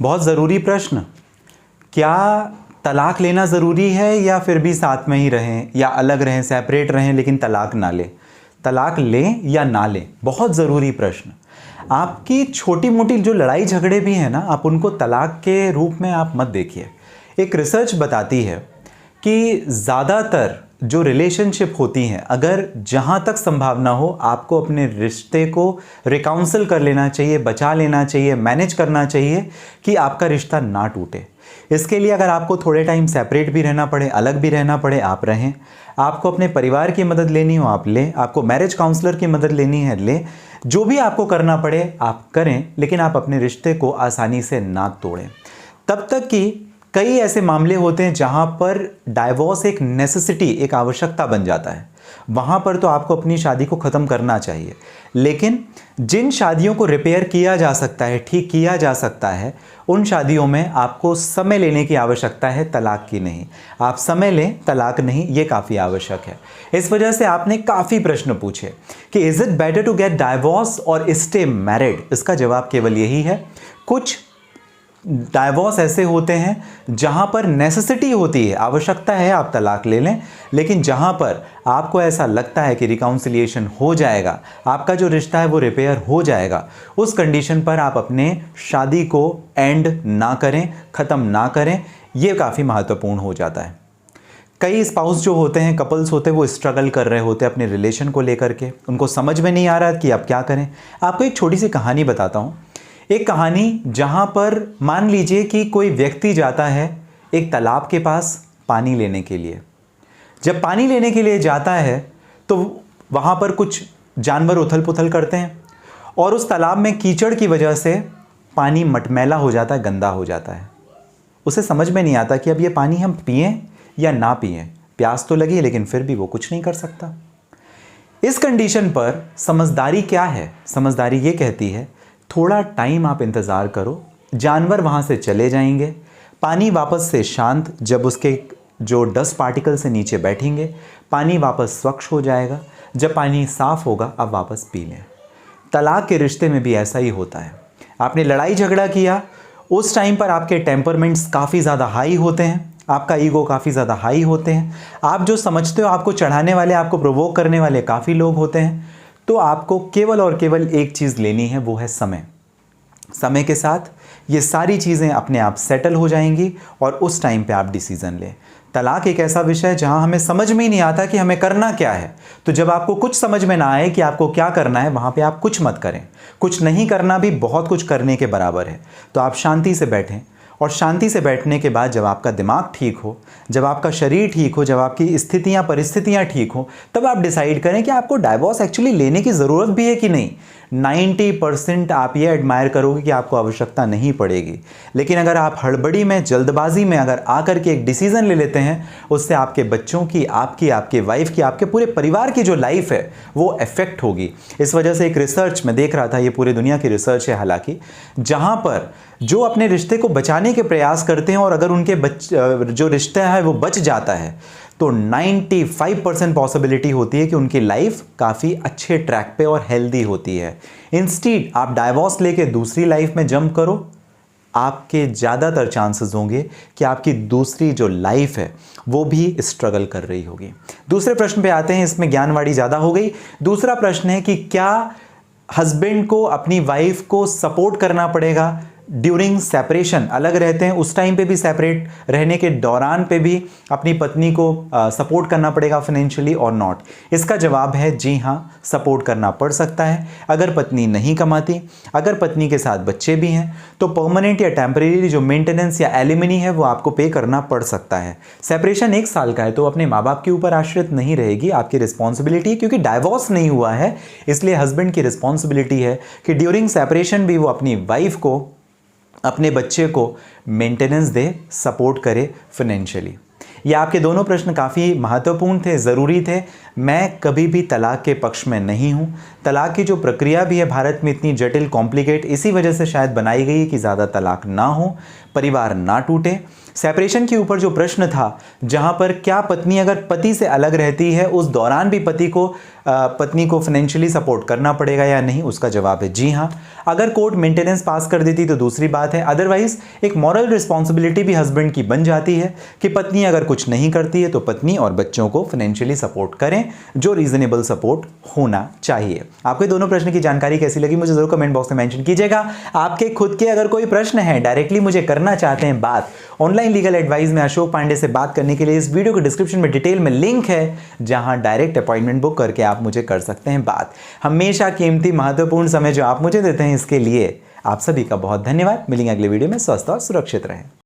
बहुत ज़रूरी प्रश्न। क्या तलाक लेना ज़रूरी है या फिर भी साथ में ही रहें या अलग रहें, सेपरेट रहें लेकिन तलाक ना लें? तलाक लें या ना लें, बहुत ज़रूरी प्रश्न। आपकी छोटी मोटी जो लड़ाई झगड़े भी हैं ना, आप उनको तलाक के रूप में आप मत देखिए। एक रिसर्च बताती है कि ज़्यादातर जो रिलेशनशिप होती हैं, अगर जहाँ तक संभावना हो आपको अपने रिश्ते को रिकाउंसिल कर लेना चाहिए, बचा लेना चाहिए, मैनेज करना चाहिए कि आपका रिश्ता ना टूटे। इसके लिए अगर आपको थोड़े टाइम सेपरेट भी रहना पड़े, अलग भी रहना पड़े, आप रहें। आपको अपने परिवार की मदद लेनी हो आप लें, आपको मैरिज काउंसलर की मदद लेनी है लें, जो भी आपको करना पड़े आप करें, लेकिन आप अपने रिश्ते को आसानी से ना तोड़ें। तब तक कि कई ऐसे मामले होते हैं जहां पर डाइवोर्स एक नेसेसिटी, एक आवश्यकता बन जाता है। वहां पर तो आपको अपनी शादी को ख़त्म करना चाहिए। लेकिन जिन शादियों को रिपेयर किया जा सकता है, ठीक किया जा सकता है, उन शादियों में आपको समय लेने की आवश्यकता है, तलाक की नहीं। आप समय लें, तलाक नहीं, ये काफ़ी आवश्यक है। इस वजह से आपने काफ़ी प्रश्न पूछे कि is it better to get divorce और स्टे मैरिड। इसका जवाब केवल यही है, कुछ डाइवोर्स ऐसे होते हैं जहां पर नेसेसिटी होती है, आवश्यकता है आप तलाक ले लें, लेकिन जहां पर आपको ऐसा लगता है कि रिकाउंसिलिएशन हो जाएगा, आपका जो रिश्ता है वो रिपेयर हो जाएगा, उस कंडीशन पर आप अपने शादी को एंड ना करें, ख़त्म ना करें। ये काफ़ी महत्वपूर्ण हो जाता है। कई स्पाउस जो होते हैं, कपल्स होते हैं, वो स्ट्रगल कर रहे होते हैं अपने रिलेशन को लेकर के, उनको समझ में नहीं आ रहा कि अब क्या करें। आपको एक छोटी सी कहानी बताता हूँ। एक कहानी जहां पर मान लीजिए कि कोई व्यक्ति जाता है एक तालाब के पास पानी लेने के लिए। जब पानी लेने के लिए जाता है तो वहां पर कुछ जानवर उथल पुथल करते हैं और उस तालाब में कीचड़ की वजह से पानी मटमैला हो जाता है, गंदा हो जाता है। उसे समझ में नहीं आता कि अब ये पानी हम पिएं या ना पिएं। प्यास तो लगी लेकिन फिर भी वो कुछ नहीं कर सकता। इस कंडीशन पर समझदारी क्या है? समझदारी ये कहती है थोड़ा टाइम आप इंतज़ार करो, जानवर वहाँ से चले जाएंगे, पानी वापस से शांत, जब उसके जो डस्ट पार्टिकल से नीचे बैठेंगे पानी वापस स्वच्छ हो जाएगा। जब पानी साफ़ होगा आप वापस पी लें। तलाक के रिश्ते में भी ऐसा ही होता है। आपने लड़ाई झगड़ा किया, उस टाइम पर आपके टेम्परमेंट्स काफ़ी ज़्यादा हाई होते हैं, आपका ईगो काफ़ी ज़्यादा हाई होते हैं, आप जो समझते हो आपको चढ़ाने वाले, आपको प्रोवोक करने वाले काफ़ी लोग होते हैं। तो आपको केवल और केवल एक चीज़ लेनी है, वो है समय। समय के साथ ये सारी चीज़ें अपने आप सेटल हो जाएंगी और उस टाइम पे आप डिसीज़न लें। तलाक एक ऐसा विषय है जहां हमें समझ में ही नहीं आता कि हमें करना क्या है। तो जब आपको कुछ समझ में ना आए कि आपको क्या करना है, वहां पे आप कुछ मत करें। कुछ नहीं करना भी बहुत कुछ करने के बराबर है। तो आप शांति से बैठें और शांति से बैठने के बाद जब आपका दिमाग ठीक हो, जब आपका शरीर ठीक हो, जब आपकी स्थितियां परिस्थितियां ठीक हो, तब आप डिसाइड करें कि आपको डाइवोर्स एक्चुअली लेने की ज़रूरत भी है कि नहीं। 90% आप ये एडमायर करोगे कि आपको आवश्यकता नहीं पड़ेगी। लेकिन अगर आप हड़बड़ी में, जल्दबाजी में अगर आकर के एक डिसीज़न ले लेते हैं, उससे आपके बच्चों की, आपके वाइफ की, आपके पूरे परिवार की जो लाइफ है वो अफेक्ट होगी। इस वजह से एक रिसर्च में देख रहा था, ये पूरी दुनिया की रिसर्च है हालांकि, जहाँ पर जो अपने रिश्ते को बचाने के प्रयास करते हैं और अगर उनके जो रिश्ता है वो बच जाता है तो 95% पॉसिबिलिटी होती है कि उनकी लाइफ काफ़ी अच्छे ट्रैक पे और हेल्दी होती है। इंस्टीड आप डाइवोर्स लेके दूसरी लाइफ में जंप करो, आपके ज़्यादातर चांसेस होंगे कि आपकी दूसरी जो लाइफ है वो भी स्ट्रगल कर रही होगी। दूसरे प्रश्न पे आते हैं, इसमें ज्ञानवाड़ी ज़्यादा हो गई। दूसरा प्रश्न है कि क्या हस्बैंड को अपनी वाइफ को सपोर्ट करना पड़ेगा ड्यूरिंग सेपरेशन? अलग रहते हैं उस टाइम पे भी, सेपरेट रहने के दौरान पे भी अपनी पत्नी को सपोर्ट करना पड़ेगा फाइनेंशियली और नॉट? इसका जवाब है जी हाँ, सपोर्ट करना पड़ सकता है। अगर पत्नी नहीं कमाती, अगर पत्नी के साथ बच्चे भी हैं, तो परमानेंट या टेम्परेरी जो मेंटेनेंस या एलिमनी है वो आपको पे करना पड़ सकता है। सेपरेशन 1 साल का है तो अपने माँ बाप के ऊपर आश्रित नहीं रहेगी, आपकी रिस्पॉन्सिबिलिटी, क्योंकि डाइवोर्स नहीं हुआ है इसलिए हस्बैंड की रिस्पॉन्सिबिलिटी है कि ड्यूरिंग सेपरेशन भी वो अपनी वाइफ को, अपने बच्चे को मेंटेनेंस दे, सपोर्ट करे फाइनेंशियली। ये आपके दोनों प्रश्न काफ़ी महत्वपूर्ण थे, ज़रूरी थे। मैं कभी भी तलाक के पक्ष में नहीं हूँ। तलाक की जो प्रक्रिया भी है भारत में इतनी जटिल, कॉम्प्लिकेट, इसी वजह से शायद बनाई गई कि ज़्यादा तलाक ना हो, परिवार ना टूटे। सेपरेशन के ऊपर जो प्रश्न था, जहां पर क्या पत्नी अगर पति से अलग रहती है उस दौरान भी पत्नी को फाइनेंशियली सपोर्ट करना पड़ेगा या नहीं, उसका जवाब है जी हाँ। अगर कोर्ट मेंटेनेंस पास कर देती तो दूसरी बात है, अदरवाइज एक मॉरल रिस्पॉन्सिबिलिटी भी हस्बैंड की बन जाती है कि पत्नी अगर कुछ नहीं करती है तो पत्नी और बच्चों को फाइनेंशियली सपोर्ट करें, जो रीजनेबल सपोर्ट होना चाहिए। आपके दोनों प्रश्न की जानकारी कैसी लगी मुझे जरूर कमेंट बॉक्स में मेंशन कीजिएगा। आपके खुद के अगर कोई प्रश्न है, डायरेक्टली मुझे करना चाहते हैं बात, ऑनलाइन लीगल एडवाइस में अशोक पांडे से बात करने के लिए इस वीडियो के डिस्क्रिप्शन में डिटेल में लिंक है, जहां डायरेक्ट अपॉइंटमेंट बुक करके आप मुझे कर सकते हैं बात। हमेशा कीमती महत्वपूर्ण समय जो आप मुझे देते हैं, इसके लिए आप सभी का बहुत धन्यवाद। मिलेंगे अगले वीडियो में। स्वस्थ और सुरक्षित रहें।